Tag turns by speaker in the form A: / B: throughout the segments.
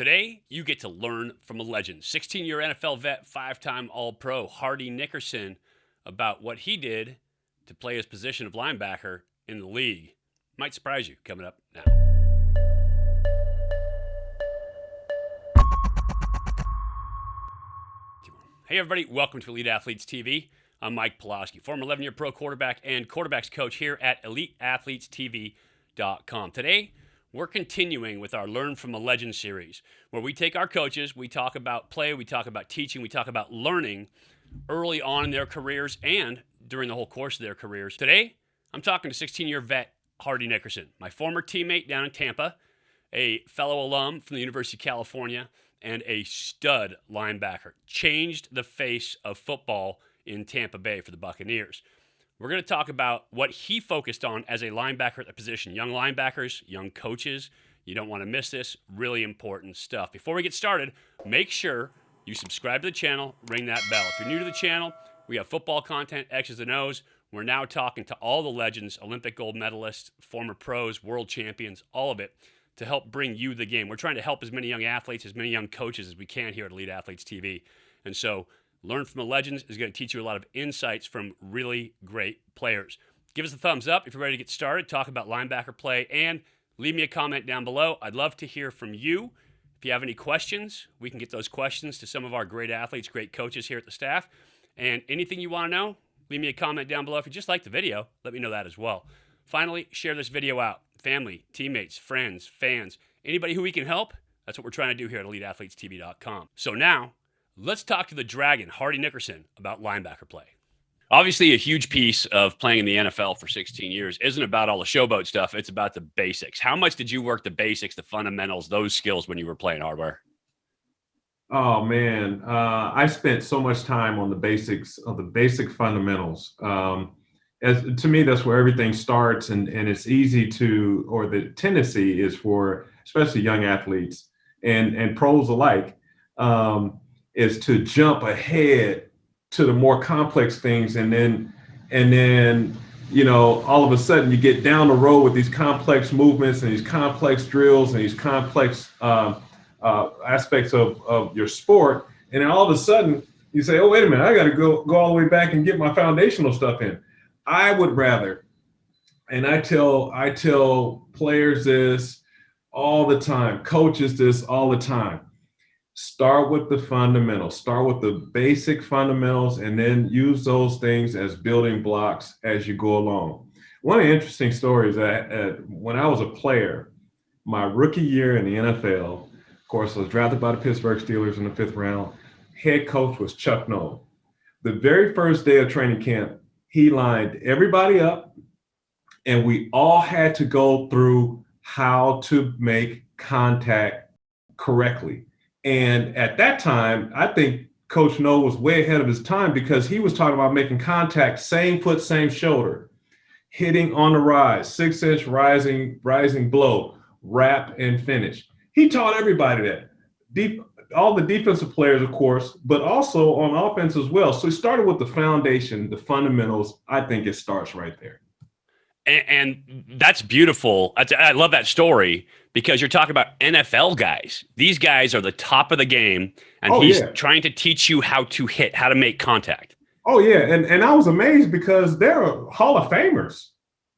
A: Today, you get to learn from a legend, 16-year NFL vet, 5-time All-Pro, Hardy Nickerson, about what he did to play his position of linebacker in the league. Might surprise you. Coming up now. Hey, everybody. Welcome to Elite Athletes TV. I'm Mike Pulaski, former 11-year pro quarterback and quarterbacks coach here at EliteAthletesTV.com. Today, we're continuing with our Learn from a Legend series, where we take our coaches, we talk about play, we talk about teaching, we talk about learning early on in their careers and during the whole course of their careers. Today, I'm talking to 16-year vet Hardy Nickerson, my former teammate down in Tampa, a fellow alum from the University of California, and a stud linebacker. Changed the face of football in Tampa Bay for the Buccaneers. We're going to talk about what he focused on as a linebacker at the position. Young linebackers, young coaches, you don't want to miss this. Really important stuff. Before we get started, make sure you subscribe to the channel, ring that bell. If you're new to the channel, we have football content, X's and O's. We're now talking to all the legends, Olympic gold medalists, former pros, world champions, all of it, to help bring you the game. We're trying to help as many young athletes, as many young coaches as we can here at Elite Athletes TV. And so Learn from the Legends is going to teach you a lot of insights from really great players. Give us a thumbs up if you're ready to get started, talk about linebacker play, and leave me a comment down below. I'd love to hear from you. If you have any questions, we can get those questions to some of our great athletes, great coaches here at the staff. And anything you want to know, leave me a comment down below. If you just like the video, let me know that as well. Finally, share this video out. Family, teammates, friends, fans, anybody who we can help, that's what we're trying to do here at EliteAthletesTV.com. So now, let's talk to the Dragon, Hardy Nickerson, about linebacker play. Obviously, a huge piece of playing in the NFL for 16 years isn't about all the showboat stuff. It's about the basics. How much did you work the basics, the fundamentals, those skills when you were playing hardware?
B: Oh man, I spent so much time on the basics of the basic fundamentals. To me, that's where everything starts, and it's easy to, or the tendency is for, especially young athletes and pros alike, is to jump ahead to the more complex things, and then all of a sudden you get down the road with these complex movements and these complex drills and these complex aspects of your sport, and then all of a sudden you say, oh, wait a minute, I got to go all the way back and get my foundational stuff in. I would rather, and I tell players this all the time, coaches this all the time, start with the fundamentals, start with the basic fundamentals, and then use those things as building blocks as you go along. One of the interesting stories that when I was a player, my rookie year in the NFL, of course, I was drafted by the Pittsburgh Steelers in the 5th round. Head coach was Chuck Noll. The very first day of training camp, he lined everybody up, and we all had to go through how to make contact correctly. And at that time, I think Coach Noll was way ahead of his time, because he was talking about making contact, same foot, same shoulder, hitting on the rise, 6-inch rising blow, wrap and finish. He taught everybody that. All the defensive players, of course, but also on offense as well. So he started with the foundation, the fundamentals. I think it starts right there.
A: And that's beautiful. I love that story, because you're talking about NFL guys. These guys are the top of the game, and he's trying to teach you how to hit, how to make contact.
B: Oh, yeah. And I was amazed, because there are Hall of Famers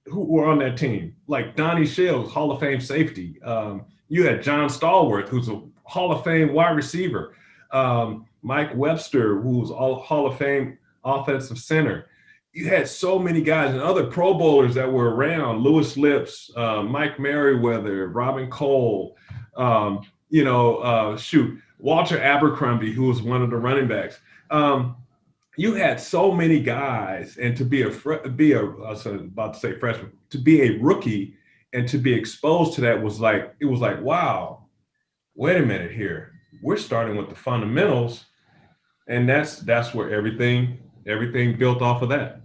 B: who were on that team, like Donnie Shales, Hall of Fame safety. You had John Stallworth, who's a Hall of Fame wide receiver. Mike Webster, who was Hall of Fame offensive center. You had so many guys and other Pro Bowlers that were around, Louis Lips, Mike Merriweather, Robin Cole, Walter Abercrombie, who was one of the running backs. You had so many guys, and to be a rookie and to be exposed to that was like, wow, wait a minute here. We're starting with the fundamentals, and that's where everything built off of that.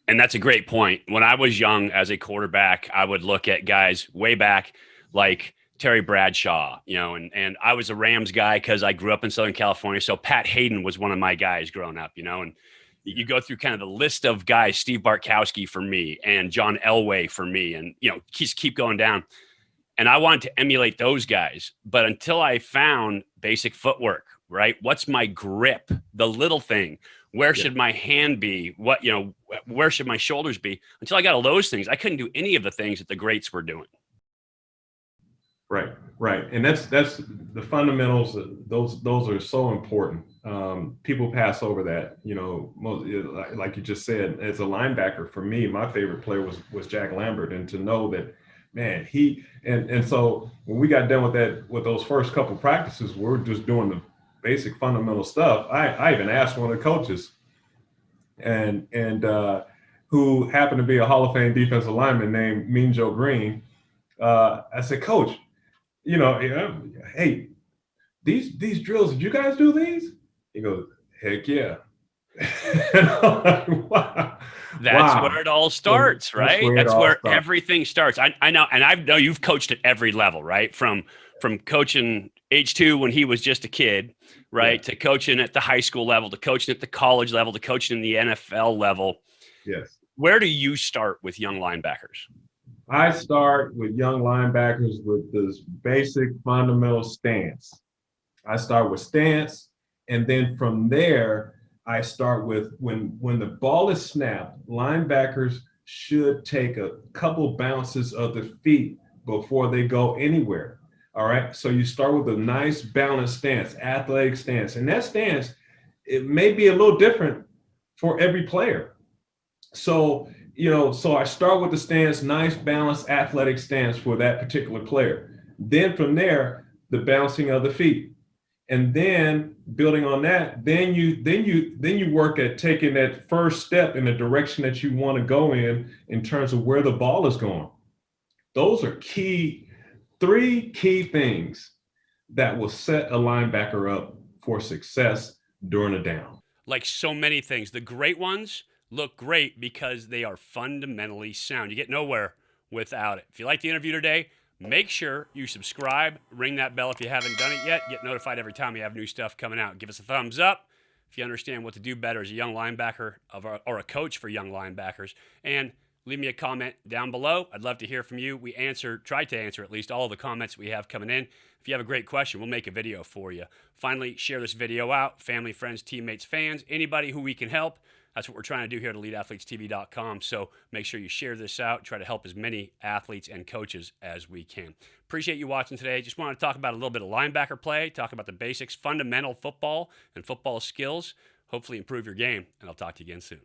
A: And that's a great point. When I was young as a quarterback, I would look at guys way back like Terry Bradshaw, and I was a Rams guy because I grew up in Southern California. So Pat Hayden was one of my guys growing up, and you go through kind of the list of guys, Steve Bartkowski for me and John Elway for me, and, keep going down. And I wanted to emulate those guys. But until I found basic footwork, right? What's my grip? The little thing. Where should my hand be? What, where should my shoulders be? Until I got all those things, I couldn't do any of the things that the greats were doing.
B: Right, right. And that's the fundamentals. Those are so important. People pass over that, like you just said, as a linebacker, for me, my favorite player was Jack Lambert. And to know that, man, and so when we got done with those first couple practices, we're just doing the basic fundamental stuff. I even asked one of the coaches and who happened to be a Hall of Fame defensive lineman named Mean Joe Green. I said, Coach, hey, these drills, did you guys do these? He goes, heck yeah. And I'm like, wow.
A: That's where it all starts, right? That's where everything starts. I know, and I know you've coached at every level, right? From coaching H2 when he was just a kid, right? To coaching at the high school level, to coaching at the college level, to coaching in the NFL level.
B: Yes.
A: Where do you start with young linebackers?
B: I start with young linebackers with this basic fundamental stance. I start with stance, and then from there, I start with when the ball is snapped, linebackers should take a couple bounces of the feet before they go anywhere. All right. So you start with a nice balanced stance, athletic stance. And that stance, it may be a little different for every player. So, so I start with the stance, nice balanced athletic stance for that particular player. Then from there, the bouncing of the feet. And then building on that, then you work at taking that first step in the direction that you want to go in terms of where the ball is going. Those are three key things that will set a linebacker up for success during a down.
A: Like so many things, the great ones look great because they are fundamentally sound. You get nowhere without it. If you like the interview today, make sure you subscribe, ring that bell if you haven't done it yet. Get notified every time we have new stuff coming out. Give us a thumbs up if you understand what to do better as a young linebacker or a coach for young linebackers. And leave me a comment down below. I'd love to hear from you. We try to answer at least all of the comments we have coming in. If you have a great question, we'll make a video for you. Finally, share this video out. Family, friends, teammates, fans, anybody who we can help. That's what we're trying to do here at EliteAthletesTV.com. So make sure you share this out. Try to help as many athletes and coaches as we can. Appreciate you watching today. Just wanted to talk about a little bit of linebacker play, talk about the basics, fundamental football and football skills. Hopefully improve your game, and I'll talk to you again soon.